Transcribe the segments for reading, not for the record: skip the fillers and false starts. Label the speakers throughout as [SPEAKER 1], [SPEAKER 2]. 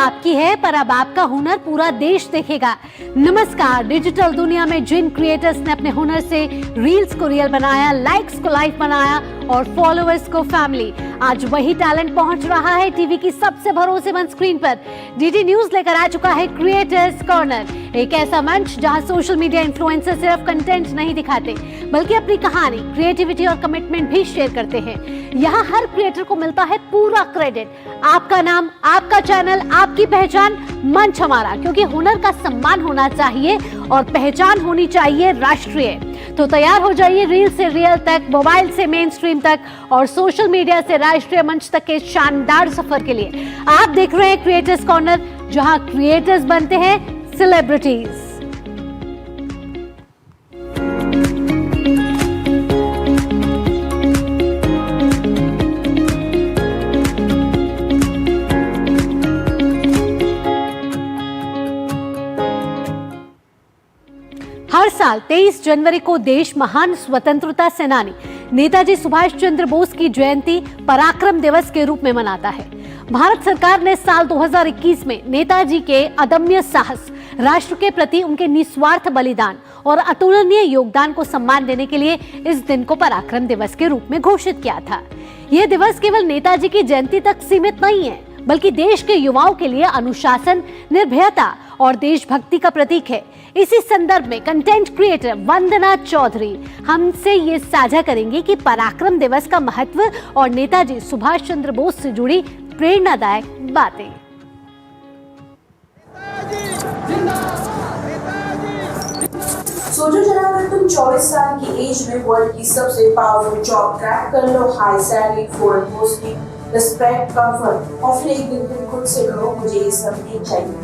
[SPEAKER 1] आपकी है, पर अब आपका हुनर पूरा देश देखेगा। नमस्कार। डिजिटल दुनिया में जिन क्रिएटर्स ने अपने हुनर से रील्स को रियल बनाया, लाइक्स को लाइफ बनाया और फॉलोअर्स को फैमिली, आज वही टैलेंट पहुंच रहा है टीवी की सबसे भरोसेमंद स्क्रीन पर। डीडी न्यूज लेकर आ चुका है क्रिएटर्स कॉर्नर, एक ऐसा मंच जहां सोशल मीडिया इन्फ्लुएंसर सिर्फ कंटेंट नहीं दिखाते, बल्कि अपनी कहानी, क्रिएटिविटी और कमिटमेंट भी शेयर करते हैं। यहाँ हर क्रिएटर को मिलता है पूरा क्रेडिट। आपका नाम, आपका चैनल, आपकी पहचान, मंच हमारा, क्योंकि हुनर का सम्मान होना चाहिए और पहचान होनी चाहिए राष्ट्रीय। तो तैयार हो जाइए रील से रियल तक, मोबाइल से मेन स्ट्रीम तक और सोशल मीडिया से राष्ट्रीय मंच तक के शानदार सफर के लिए। आप देख रहे हैं क्रिएटर्स कॉर्नर, जहां क्रिएटर्स बनते हैं सेलिब्रिटीज। हर साल 23 जनवरी को देश महान स्वतंत्रता सेनानी नेताजी सुभाष चंद्र बोस की जयंती पराक्रम दिवस के रूप में मनाता है। भारत सरकार ने साल 2021 में नेताजी के अदम्य साहस, राष्ट्र के प्रति उनके निस्वार्थ बलिदान और अतुलनीय योगदान को सम्मान देने के लिए इस दिन को पराक्रम दिवस के रूप में घोषित किया था। यह दिवस केवल नेताजी की जयंती तक सीमित नहीं है, बल्कि देश के युवाओं के लिए अनुशासन, निर्भयता और देशभक्ति का प्रतीक है। इसी संदर्भ में कंटेंट क्रिएटर वंदना चौधरी हमसे ये साझा करेंगी कि पराक्रम दिवस का महत्व और नेताजी सुभाष चंद्र बोस से जुड़ी प्रेरणादायक बातें।
[SPEAKER 2] सोचो जरा, अगर तुम 24 साल की एज में वर्ल्ड की सबसे पावरफुल जॉब क्रैक कर लो, high salary, foreign posting, respect, comfort, और फिर एक दिन तुम खुद से कहो मुझे ये सब नहीं चाहिए,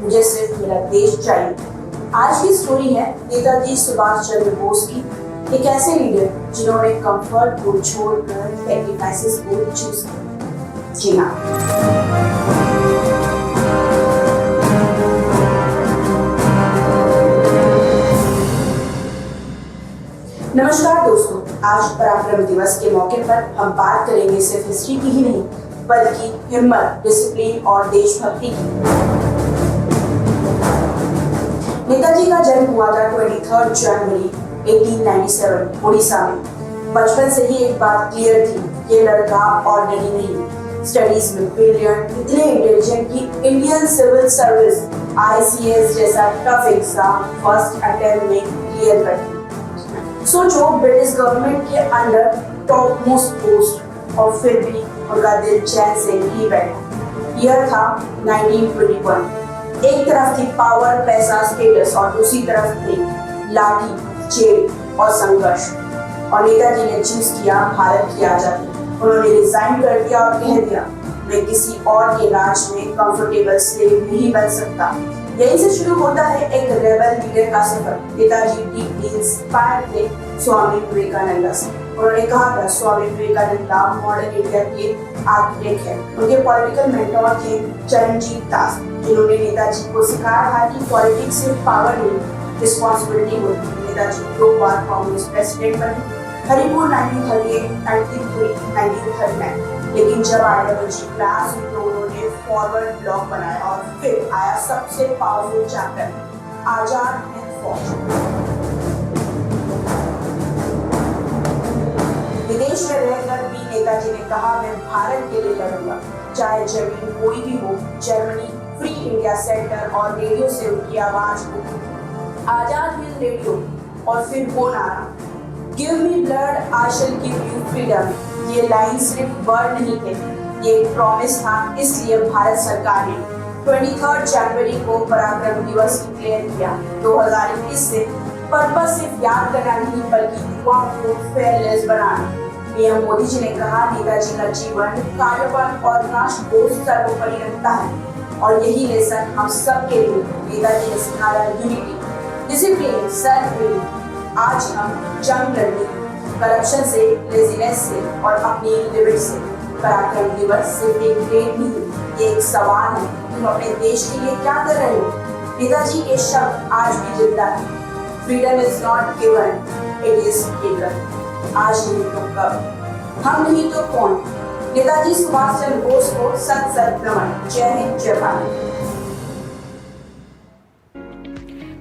[SPEAKER 2] मुझे सिर्फ मेरा देश चाहिए। आज की स्टोरी है नेताजी सुभाष चंद्र बोस की, एक ऐसे लीडर जिन्होंने कंफर्ट को छोड़कर सैक्रिफाइसेस को चूज किया। जी हाँ, नमस्कार दोस्तों, आज पराक्रम दिवस के मौके पर हम बात करेंगे सिर्फ हिस्ट्री की ही नहीं, बल्कि हिम्मत, डिसिप्लिन और देशभक्ति की। नेताजी का जन्म हुआ था 23 जनवरी 1897 उड़ीसा में। बचपन से ही एक बात क्लियर थी, ये लड़का ऑर्डिनरी नहीं, स्टडीज में ब्रिलियंट, इतने इंटेलिजेंट कि इंडियन सिविल सर्विस ICS जैसा टफ एग्जाम फर्स्ट अटेम्प्ट में क्लियर कर दी। सोचो, ब्रिटिश गवर्नमेंट के अंडर टॉप मोस्ट पोस्ट, और फिर भी उनका दिल चैन से नहीं बैठा। यह था 1921। एक तरफ थी पावर, पैसा, स्टेटस, और दूसरी तरफ थी लाठी, जेल और संघर्ष। और नेताजी ने चूज किया भारत की आजादी। उन्होंने रिजाइन कर दिया और कह दिया, मैं किसी और के राज में कंफर्टेबल स्लेव नहीं बन सकता। यहीं से शुरू होता है एक रेबल लीडर का सफर। नेताजी डीपली इंस्पायर्ड थे स्वामी विवेकानंद से। उन्होंने कहा था स्वामी विवेकानंद मॉडर्न इंडिया के आर्किटेक्ट हैं। उनके पॉलिटिकल मेंटोर थे चरणजीत दास, जिन्होंने नेताजी को सिखाया था कि पॉलिटिक्स सिर्फ पावर नहीं, रिस्पॉन्सिबिलिटी होती है। नेताजी 2 बार कांग्रेस प्रेसिडेंट बने, हरिपुर 1938, 1939, 1939। लेकिन जब आइडियोलॉजी क्लास हुई तो उन्होंने फॉरवर्ड ब्लॉक बनाया और फिर आया सबसे पावरफुल चैप्टर, आजाद हिंद फौज। विदेश में रहकर भी नेताजी ने कहा, मैं भारत के लिए लड़ूंगा, चाहे जमीन कोई भी हो। जर्मनी, फ्री इंडिया सेंटर और रेडियो से उनकी आवाज उठी, आजाद हिंद रेडियो। और फिर वो नारा, give me blood I shell give you freedom. ये लाइन सिर्फ वर्ड नहीं थे, ये एक प्रॉमिस था। इसलिए भारत सरकार ने 23 जनवरी को पराक्रम दिवस डिक्लेयर किया। 2021 से पर्पस सिर्फ याद करना नहीं, बल्कि युवाओं को फेयरलेस बनाना। पीएम मोदी जी ने कहा, नेताजी का जीवन, कार्यबल और राष्ट्र को सर्वोपरि रखता है। और यही लेसन हम सब के लिए नेताजी ने सिखाया, यूनिटी, डिसिप्लिन, सेल्फ बिलीफ। आज हम जंग लड़ने, करप्शन से, लेजीनेस से और अपनी लिमिट से। पराक्रम दिवस सिर्फ एक डेट नहीं, ये एक सवाल है, तुम अपने देश के लिए क्या कर रहे हो। नेताजी के शब्द आज भी जिंदा है, freedom is not given, it is given. आज नहीं तो कब, हम नहीं तो कौन, नेताजी सुभाष चंद्र बोस को सत सत नमन। जय हिंद, जय भारत।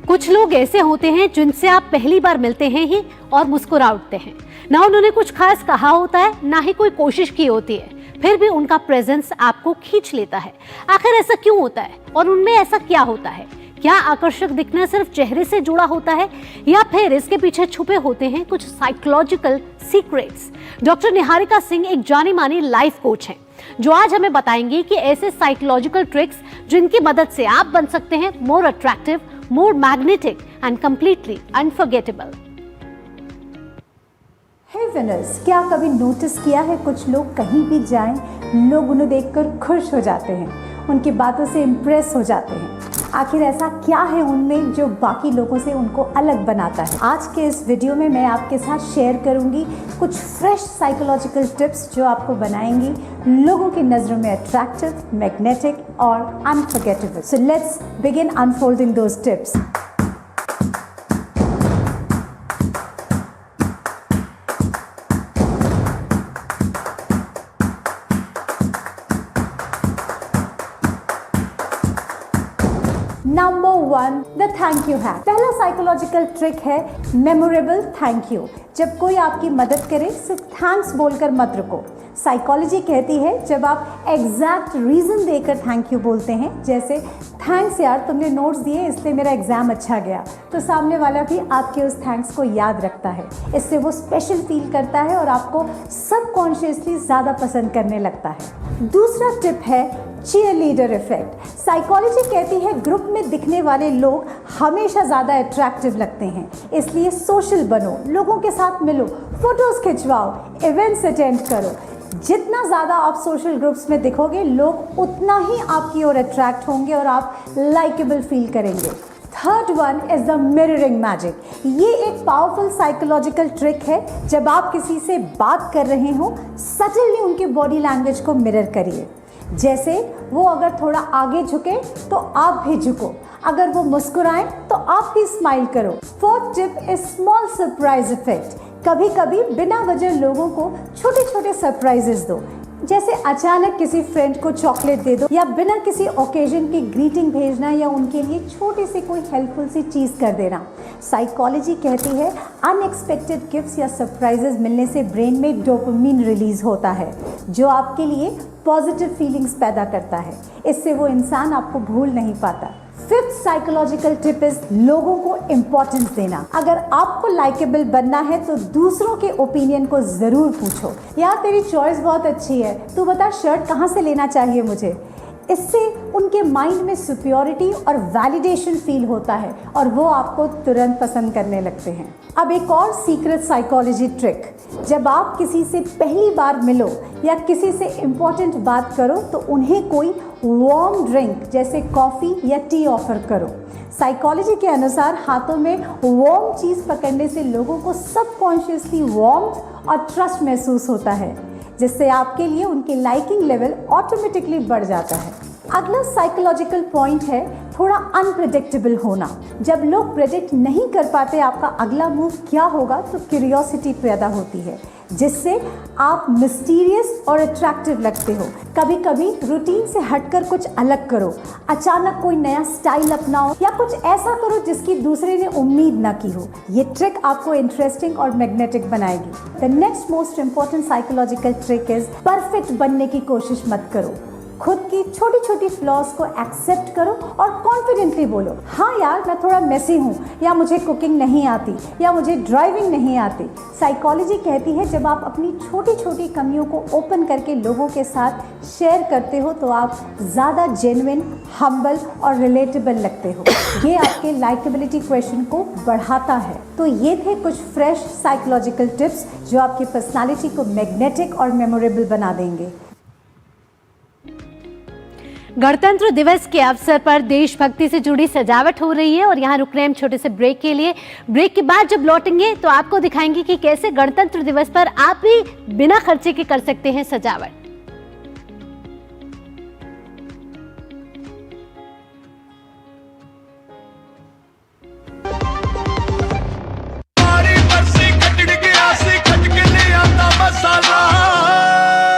[SPEAKER 1] कुछ लोग ऐसे होते हैं जिनसे आप पहली बार मिलते हैं ही और मुस्कुरा उठते हैं। ना उन्होंने कुछ खास कहा होता है, ना ही कोई कोशिश की होती है, फिर भी उनका प्रेजेंस आपको खींच लेता है। आखिर ऐसा क्यों होता है और उनमें ऐसा क्या होता है? क्या आकर्षक दिखना सिर्फ चेहरे से जुड़ा होता है या फिर इसके पीछे छुपे होते हैं कुछ psychological secrets? Doctor Niharika Singh एक जानी मानी लाइफ कोच हैं जो आज हमें बताएंगी कि ऐसे साइकोलॉजिकल ट्रिक्स जिनकी मदद से आप बन सकते हैं more attractive, more magnetic and completely unforgettable.
[SPEAKER 3] Hey winners, क्या कभी नोटिस किया है कुछ लोग कहीं भी जाएं, लोग उन्हें देखकर खुश हो जाते हैं, उनकी बातों से इम्प्रेस हो जाते हैं। आखिर ऐसा क्या है उनमें जो बाकी लोगों से उनको अलग बनाता है? आज के इस वीडियो में मैं आपके साथ शेयर करूंगी कुछ फ्रेश साइकोलॉजिकल टिप्स जो आपको बनाएंगी लोगों की नज़रों में अट्रैक्टिव, मैग्नेटिक और unforgettable. So let's begin unfolding those tips. Number 1, the thank you hack. पहला साइकोलॉजिकल ट्रिक है मेमोरेबल थैंक यू। जब कोई आपकी मदद करे सिर्फ थैंक्स बोलकर मत रुको। साइकोलॉजी कहती है जब आप एग्जैक्ट रीजन देकर थैंक यू बोलते हैं, जैसे थैंक्स यार तुमने नोट्स दिए इसलिए मेरा एग्जाम अच्छा गया, तो सामने वाला भी आपके उस थैंक्स को याद रखता है। इससे वो स्पेशल फील करता है और आपको सबकॉन्शियसली ज़्यादा पसंद करने लगता है। दूसरा टिप है चीयरलीडर इफेक्ट। साइकोलॉजी कहती है ग्रुप में दिखने वाले लोग हमेशा ज़्यादा अट्रैक्टिव लगते हैं, इसलिए सोशल बनो, लोगों के साथ मिलो, फोटोज खिंचवाओ, इवेंट्स अटेंड करो। जितना ज़्यादा आप सोशल ग्रुप्स में दिखोगे लोग उतना ही आपकी ओर अट्रैक्ट होंगे और आप लाइकेबल फील करेंगे। Third one is the mirroring magic. ये एक पावरफुल साइकोलॉजिकल ट्रिक है। जब आप किसी से बात कर रहे हो सटनली उनके बॉडी लैंग्वेज को मिरर करिए। जैसे वो अगर थोड़ा आगे झुके तो आप भी झुको, अगर वो मुस्कुराएं तो आप भी स्माइल करो। Fourth tip is small surprise effect. कभी कभी बिना वजह लोगों को छोटे छोटे सरप्राइजेस दो, जैसे अचानक किसी फ्रेंड को चॉकलेट दे दो या बिना किसी ओकेजन की ग्रीटिंग भेजना या उनके लिए छोटी सी कोई हेल्पफुल सी चीज़ कर देना। साइकोलॉजी कहती है अनएक्सपेक्टेड गिफ्ट्स या सरप्राइजेस मिलने से ब्रेन में डोपामिन रिलीज होता है जो आपके लिए पॉजिटिव फीलिंग्स पैदा करता है। इससे वो इंसान आपको भूल नहीं पाता। फिफ्थ साइकोलॉजिकल टिप इज लोगों को इम्पोर्टेंस देना। अगर आपको लाइकेबल बनना है तो दूसरों के ओपिनियन को ज़रूर पूछो। यार तेरी चॉइस बहुत अच्छी है, तू बता शर्ट कहाँ से लेना चाहिए मुझे। इससे उनके माइंड में सुपियोरिटी और वैलिडेशन फील होता है और वो आपको तुरंत पसंद करने लगते हैं। अब एक और सीक्रेट साइकोलॉजी ट्रिक, जब आप किसी से पहली बार मिलो या किसी से इम्पोर्टेंट बात करो तो उन्हें कोई वार्म ड्रिंक जैसे कॉफ़ी या टी ऑफर करो। साइकोलॉजी के अनुसार हाथों में वार्म चीज़ पकड़ने से लोगों को सबकॉन्शियसली वार्म और ट्रस्ट महसूस होता है, जिससे आपके लिए उनकी लाइकिंग लेवल ऑटोमेटिकली बढ़ जाता है। अगला साइकोलॉजिकल पॉइंट है थोड़ा अनप्रेडिक्टेबल होना। जब लोग प्रेडिक्ट नहीं कर पाते आपका अगला मूव क्या होगा तो क्यूरियोसिटी पैदा होती है, जिससे आप मिस्टीरियस और अट्रैक्टिव लगते हो। कभी कभी रूटीन से हटकर कुछ अलग करो, अचानक कोई नया स्टाइल अपनाओ या कुछ ऐसा करो जिसकी दूसरे ने उम्मीद न की हो। ये ट्रिक आपको इंटरेस्टिंग और मैग्नेटिक बनाएगी। The next most important psychological trick is perfect बनने की कोशिश मत करो। खुद की छोटी छोटी फ्लॉज को एक्सेप्ट करो और कॉन्फिडेंटली बोलो, हाँ यार मैं थोड़ा मेसी हूँ, या मुझे कुकिंग नहीं आती, या मुझे ड्राइविंग नहीं आती। साइकोलॉजी कहती है जब आप अपनी छोटी छोटी कमियों को ओपन करके लोगों के साथ शेयर करते हो तो आप ज़्यादा जेन्युइन, हम्बल और रिलेटेबल लगते हो। ये आपके लाइकेबिलिटी क्वेश्चन को बढ़ाता है। तो ये थे कुछ फ्रेश साइकोलॉजिकल टिप्स जो आपकी पर्सनालिटी को मैग्नेटिक और मेमोरेबल बना देंगे।
[SPEAKER 1] गणतंत्र दिवस के अवसर पर देशभक्ति से जुड़ी सजावट हो रही है और यहाँ रुक रहे हैं हम छोटे से ब्रेक के लिए। ब्रेक के बाद जब लौटेंगे तो आपको दिखाएंगे कि कैसे गणतंत्र दिवस पर आप भी बिना खर्चे के कर सकते हैं सजावट।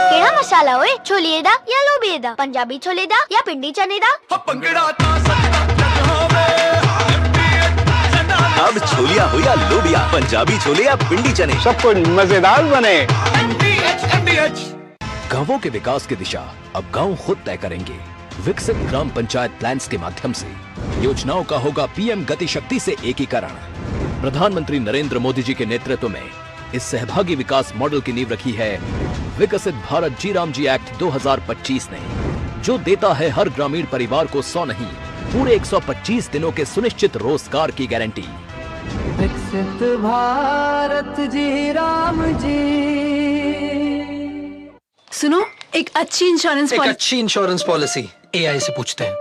[SPEAKER 4] केड़ा मसाला वे छोले दा या लोबिए दा, पंजाबी छोले दा या पिंडी चने दा।
[SPEAKER 5] अब छोलिया हो या लोबिया, पंजाबी छोले या पिंडी चने,
[SPEAKER 6] सब कुछ मजेदार बने।
[SPEAKER 5] गांवों के विकास की दिशा अब गांव खुद तय करेंगे। विकसित ग्राम पंचायत प्लान्स के माध्यम से योजनाओं का होगा पीएम गति शक्ति से एकीकरण। प्रधानमंत्री नरेंद्र मोदी जी के नेतृत्व में इस सहभागी विकास मॉडल की नींव रखी है विकसित भारत जी राम जी एक्ट 2025 ने, जो देता है हर ग्रामीण परिवार को 100 नहीं पूरे 125 दिनों के सुनिश्चित रोजगार की गारंटी।
[SPEAKER 7] विकसित भारत जी राम जी।
[SPEAKER 8] सुनो, एक अच्छी
[SPEAKER 9] इंश्योरेंस पॉलिसी एआई से पूछते हैं।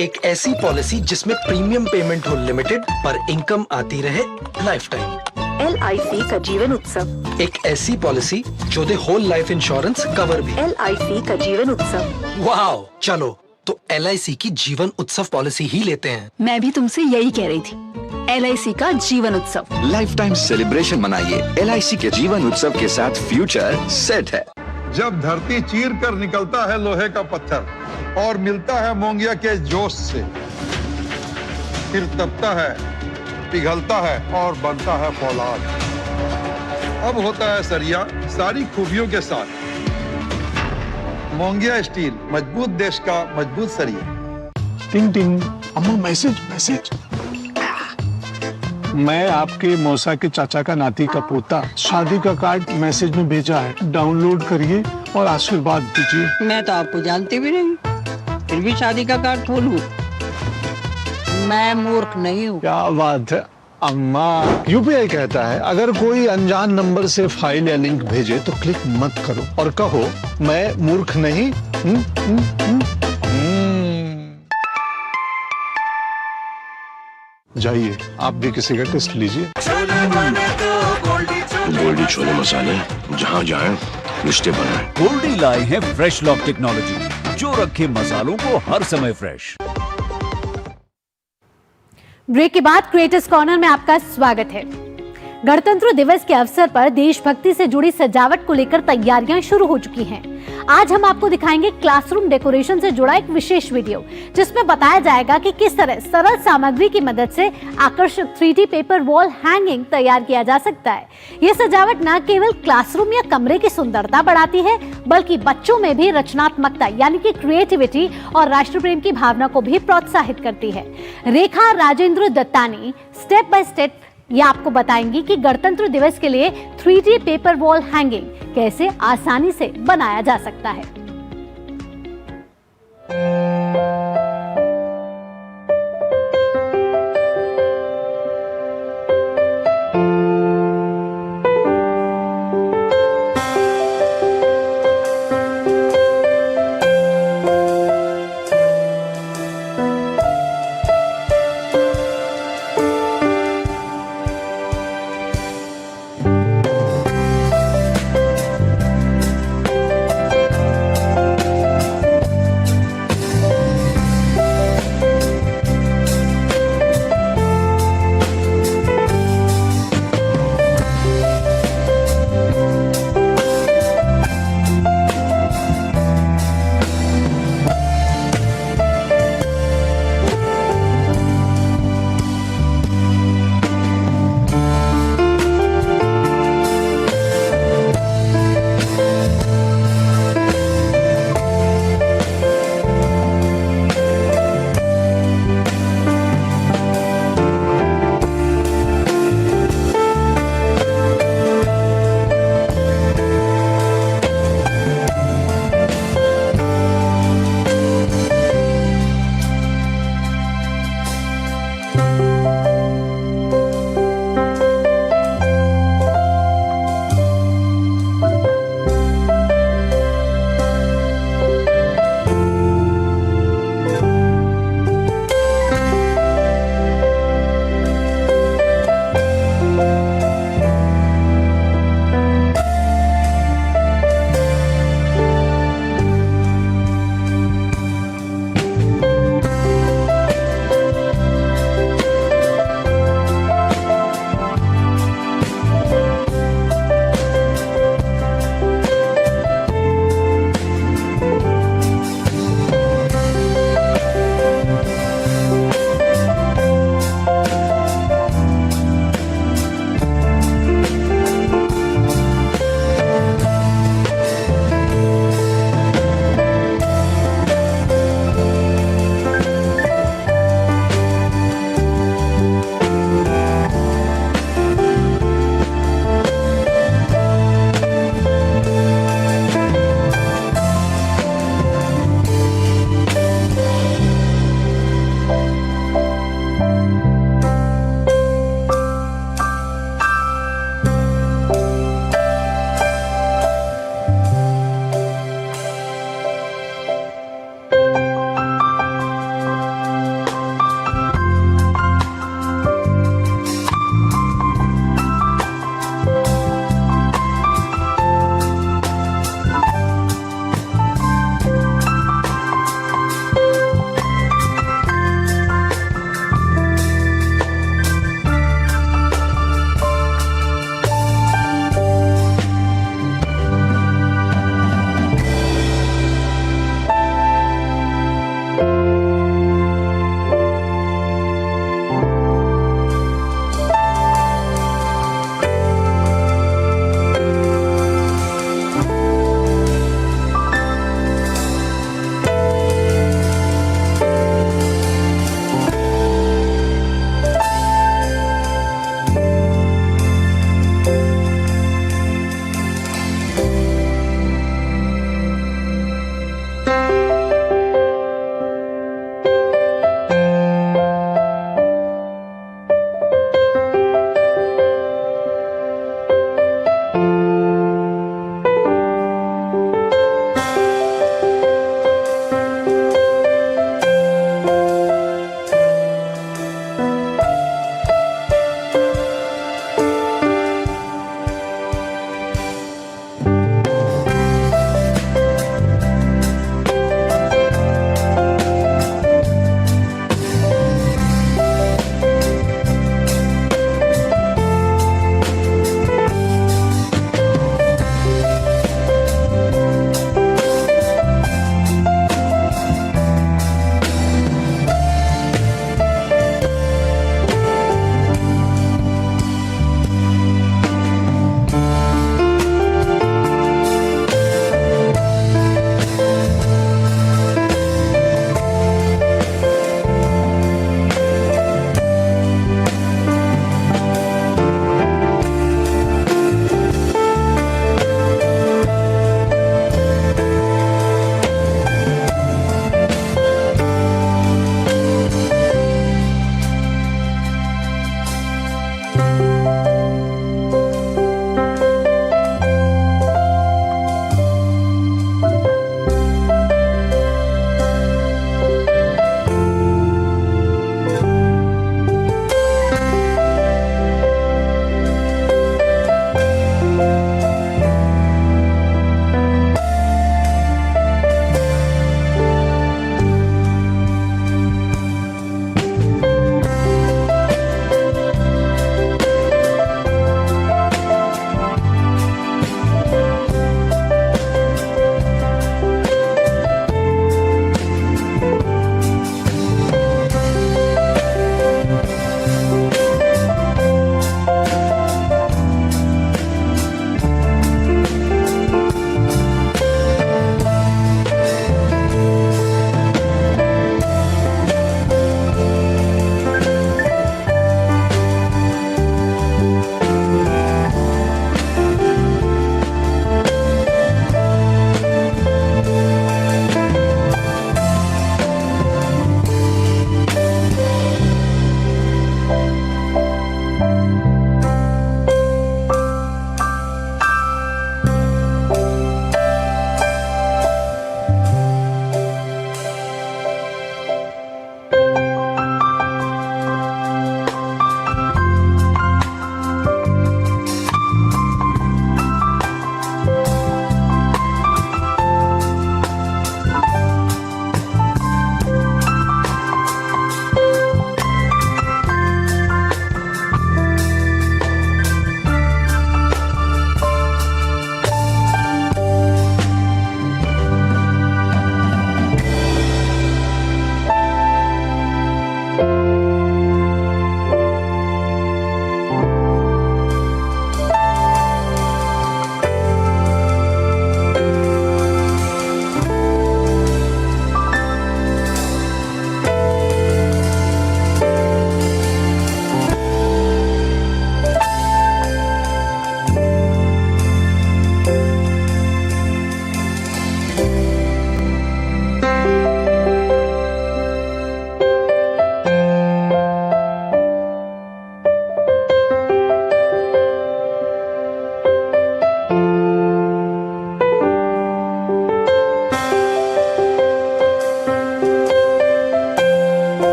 [SPEAKER 9] एक ऐसी पॉलिसी जिसमें प्रीमियम पेमेंट हो लिमिटेड पर इनकम आती रहे लाइफ टाइम।
[SPEAKER 8] LIC का जीवन उत्सव।
[SPEAKER 9] एक ऐसी पॉलिसी जो दे होल लाइफ इंश्योरेंस कवर भी।
[SPEAKER 8] LIC का जीवन उत्सव।
[SPEAKER 9] वाह, चलो तो LIC की जीवन उत्सव पॉलिसी ही लेते हैं।
[SPEAKER 8] मैं भी तुमसे यही कह रही थी, LIC का जीवन उत्सव।
[SPEAKER 10] लाइफ टाइम सेलिब्रेशन मनाइए LIC के जीवन उत्सव के साथ, फ्यूचर सेट है।
[SPEAKER 11] जब धरती चीर कर निकलता है लोहे का पत्थर और मिलता है मोंगिया के जोश से, फिर तपता है, पिघलता है और बनता है फौलाद। अब होता है सरिया सारी खूबियों के साथ। मोंगिया स्टील, मजबूत देश का मजबूत सरिया।
[SPEAKER 6] टिंग टिंग, अम्मा मैसेज। मैं आपके मौसा के चाचा का नाती का पोता, शादी का कार्ड मैसेज में भेजा है, डाउनलोड करिए और आशीर्वाद दीजिए।
[SPEAKER 7] मैं तो आपको जानती भी नहीं, फिर भी शादी का कार्ड खोलूं? मैं मूर्ख नहीं हूँ।
[SPEAKER 6] क्या बात है अम्मा। UPI कहता है अगर कोई अनजान नंबर से फाइल या लिंक भेजे तो क्लिक मत करो और कहो मैं मूर्ख नहीं। जाइए आप भी किसी का टेस्ट लीजिए।
[SPEAKER 10] गोल्डी छोले मसाले, जहाँ जाए रिश्ते बनाए।
[SPEAKER 5] गोल्डी लाए हैं फ्रेश लॉक टेक्नोलॉजी, जो रखे मसालों को हर समय फ्रेश।
[SPEAKER 1] ब्रेक के बाद क्रिएटर्स कॉर्नर में आपका स्वागत है। गणतंत्र दिवस के अवसर पर देशभक्ति से जुड़ी सजावट को लेकर तैयारियां शुरू हो चुकी हैं। आज हम आपको दिखाएंगे क्लासरूम डेकोरेशन से जुड़ा एक विशेष वीडियो, जिसमें बताया जाएगा कि किस तरह सरल सामग्री की मदद से आकर्षक 3D पेपर वॉल हैंगिंग तैयार किया जा सकता है। यह सजावट न केवल क्लासरूम या कमरे की सुंदरता बढ़ाती है, बल्कि बच्चों में भी रचनात्मकता यानी कि क्रिएटिविटी और राष्ट्र प्रेम की भावना को भी प्रोत्साहित करती है। Rekha Rajendra Dattani step by step ये आपको बताएंगी कि गणतंत्र दिवस के लिए 3D पेपर वॉल हैंगिंग कैसे आसानी से बनाया जा सकता है।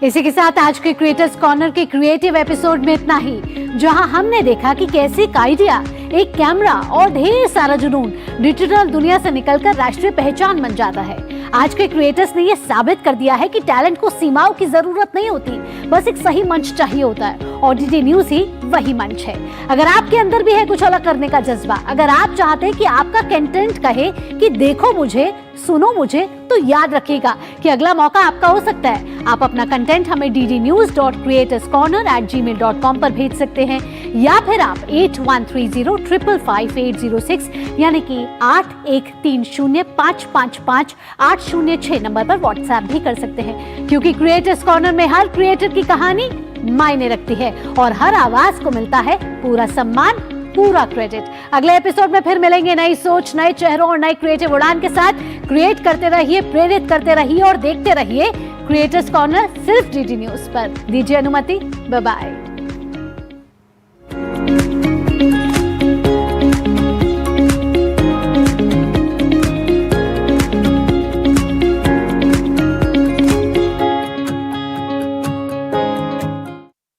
[SPEAKER 1] इसी के साथ आज के क्रिएटर्स कॉर्नर के क्रिएटिव एपिसोड में इतना ही, जहां हमने देखा कि कैसे एक आइडिया, एक कैमरा और ढेर सारा जुनून डिजिटल दुनिया से निकलकर राष्ट्रीय पहचान बन जाता है। आज के क्रिएटर्स ने ये साबित कर दिया है कि टैलेंट को सीमाओं की जरूरत नहीं होती, बस एक सही मंच चाहिए होता है और डीडी न्यूज ही वही मंच है। अगर आपके अंदर भी है कुछ अलग करने का जज्बा, अगर आप चाहते हैं कि आपका कंटेंट कहे कि देखो मुझे, सुनो मुझे, तो याद रखिएगा कि अगला मौका आपका हो सकता है। आप अपना कंटेंट हमें ddnews.creatorscorner@gmail.com पर भेज सकते हैं या फिर आप 8130555806 यानी कि 8130555806 नंबर पर व्हाट्सएप भी कर सकते हैं, क्योंकि क्रिएटर्स कॉर्नर में हर क्रिएटर की कहानी मायने रखती है और हर आवाज को मिलता है पूरा सम्मान, पूरा क्रेडिट। अगले एपिसोड में फिर मिलेंगे नई सोच, नए चेहरों और नई क्रिएटिव उड़ान के साथ। क्रिएट करते रहिए, प्रेरित करते रहिए और देखते रहिए क्रिएटर्स कॉर्नर सिर्फ डीडी न्यूज पर। दीजिए अनुमति, बाय बाय।